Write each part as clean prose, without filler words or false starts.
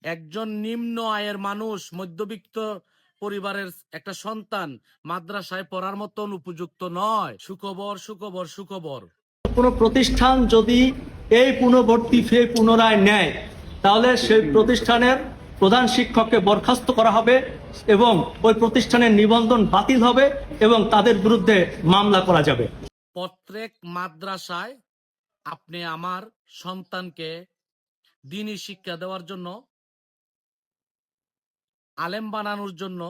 একজন নিম্ন আয়ের মানুষ, মধ্যবিত্ত পরিবারের একটা সন্তান মাদ্রাসায় পড়ার মতন উপযুক্ত নয়। সুখবর, সুখবর, সুখবর। কোনো প্রতিষ্ঠান যদি এই পুনর্ভর্তি ফি পুনরায় নেয়, তাহলে সেই প্রতিষ্ঠানের প্রধান শিক্ষককে বরখাস্ত করা হবে এবং ওই প্রতিষ্ঠানের নিবন্ধন বাতিল হবে এবং তাদের বিরুদ্ধে মামলা করা যাবে। প্রত্যেক মাদ্রাসায় আপনি আমার সন্তানকে দ্বীনি শিক্ষা দেওয়ার জন্য, আলেম বানানোর জন্য,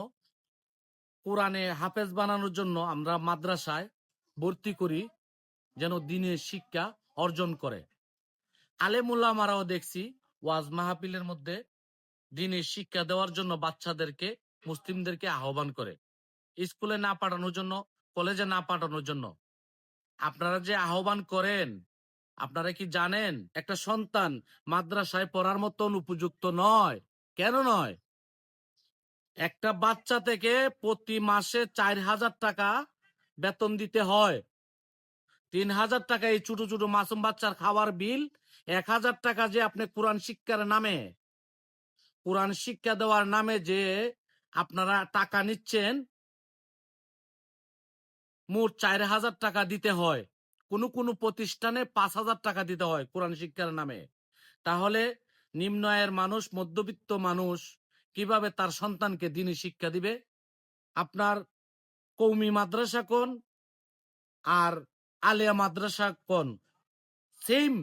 কোরআনে হাফেজ বানানোর জন্য আমরা মাদ্রাসায় ভর্তি করি, যেন দ্বীনের শিক্ষা অর্জন করে। আলেম উলামারাও দেখছি ওয়াজ মাহফিলের মধ্যে দ্বীনের শিক্ষা দেওয়ার জন্য বাচ্চাদেরকে, মুসলিমদেরকে আহ্বান করে, স্কুলে না পাঠানোর জন্য, কলেজে না পাঠানোর জন্য। আপনারা যে আহ্বান করেন, আপনারা কি জানেন একটা সন্তান মাদ্রাসায় পড়ার মতন উপযুক্ত নয়? কেন নয়? একটা বাচ্চা থেকে প্রতি মাসে 4,000 টাকা বেতন দিতে হয়। 3,000 টাকা এই ছোট ছোট মাসুম বাচ্চার খাওয়ার বিল। 1,000 টাকা যে আপনি কোরআন শিক্ষার নামে, কোরআন শিক্ষা দেওয়ার নামে যে আপনারা টাকা নিচ্ছেন, মোট 4,000 টাকা দিতে হয়। কোন কোন প্রতিষ্ঠানে 5,000 টাকা দিতে হয় কোরআন শিক্ষার নামে। তাহলে নিম্ন আয়ের মানুষ, মধ্যবিত্ত মানুষ কিভাবে তার সন্তানকে দ্বীনি শিক্ষা দিবে? আপনার কৌমি মাদ্রাসা কোন আর আলিয়া মাদ্রাসা কোন, সেম।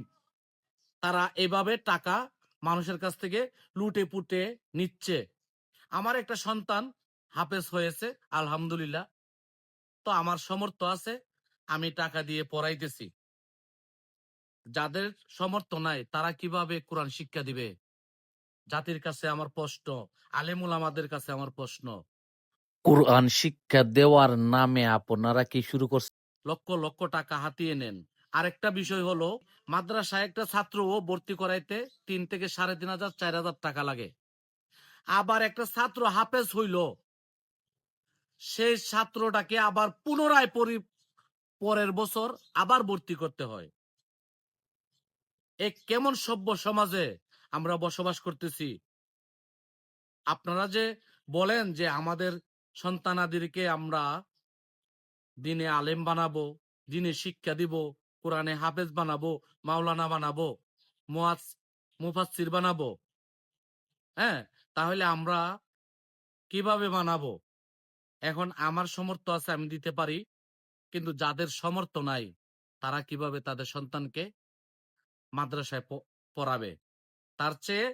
তারা এভাবে টাকা মানুষের কাছ থেকে লুটে পুটে নিচ্ছে। আমার একটা সন্তান হাফেজ হয়েছে, আলহামদুলিল্লাহ। তো আমার সামর্থ্য আছে, আমি টাকা দিয়ে পড়াইতেছি। যাদের সামর্থ্য নাই তারা কিভাবে কোরআন শিক্ষা দিবে? জাতির কাছে আমার প্রশ্ন, আলেমুল আমাদের কাছে আমার প্রশ্ন। কোরআন শিক্ষা দেওয়ার নামে আপনারা কি শুরু করছেন? লক্ষ লক্ষ টাকা হাতিয়ে নেন। আরেকটা বিষয় হলো, মাদ্রাসায় একটা ছাত্র ভর্তি করাইতে 3 থেকে 3,500 4,000 টাকা লাগে। আবার একটা ছাত্র হাফেজ হইল, সেই ছাত্রটাকে আবার পুনরায় পরের বছর আবার ভর্তি করতে হয়। এক কেমন সভ্য সমাজে আমরা বসবাস করতেছি? আপনারা যে বলেন যে আমাদের সন্তানাদিকে আমরা দিনে আলেম বানাবো, দিনে শিক্ষা দিব, কোরআনে হাফেজ বানাবো, মাওলানা বানাবো, মুফাসসির বানাবো, হ্যাঁ, তাহলে আমরা কিভাবে বানাবো? এখন আমার সামর্থ্য আছে, আমি দিতে পারি, কিন্তু যাদের সামর্থ্য নাই তারা কিভাবে তাদের সন্তানকে মাদ্রাসায় পড়াবে? তার চেয়ে